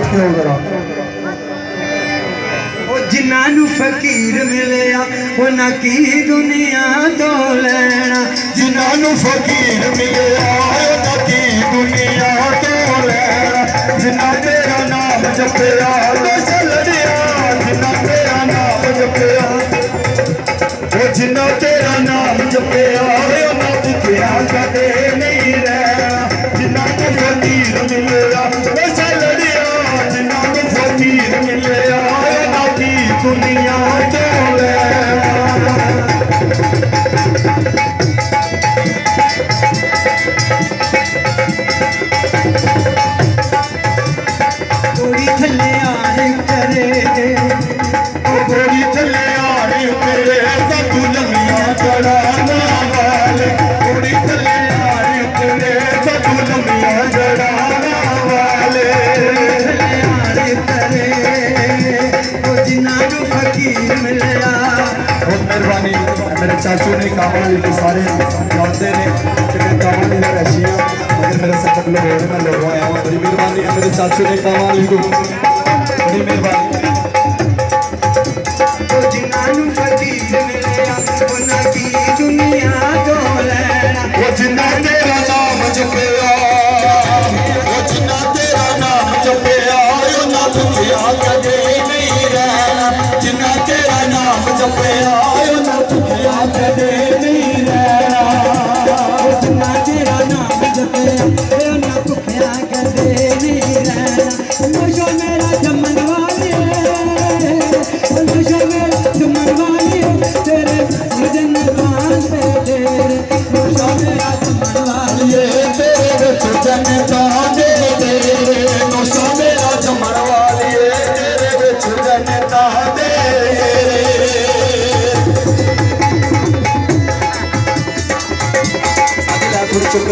क्यों करा जिन्हों फकीर मिलया उन्हें की दुनिया तो लैना जिन्हों फकीर मिलया उन्हें की दुनिया तो लैना जिन्ना तेरा नाम जपया तो चलड़िया जिन्ना तेरा नाम जपया जिन्ना तेरा नाम जपया उन्हें भुखिया कदे नहीं रहना जिन्ना फकीर मिलया तो चलड़िया जिन्ना फकीर मिलया दुनिया तो गोरी थले आने करे गोरी थले आने करे सबू लम्बिया जड़ाना वाले गोरी थले आने करे सबू लम्बिया जड़ाना वाले आने करे जिन्हों फकीर मिलया। बहुत मेहरबानी मेरे चाचू ने कामवाली को सारे जानते हैं कि मैं कामवाली का रशी हूँ मगर मेरे सब लोग हो रहे मैं लोग आया हूँ बड़ी मेहरबानी है मेरे चाचू ने कामवाली को बड़ी मेहरबानी जिन्हों फकीर मिलया उन्हें की दुनिया तो लैना जिन्ना तेरा नाम जपया जिन्ना तेरा नाम जपया उन्हें भुखिया कदे नहीं रहना जिन्ना तेरा नाम जपया उन्हें भुखिया कदे नहीं रहना जिन्ना तेरा नाम जपया उन्हें भुखिया कदे नहीं रहना नशो मेरा जमन वाली नशो मेरा जमन वाली तेरे भजन गान पे तेरे नशो मेरा जमन वाली तेरे भजन गान दे नशो मेरा जमन वाली तेरे भजन गान दे चुप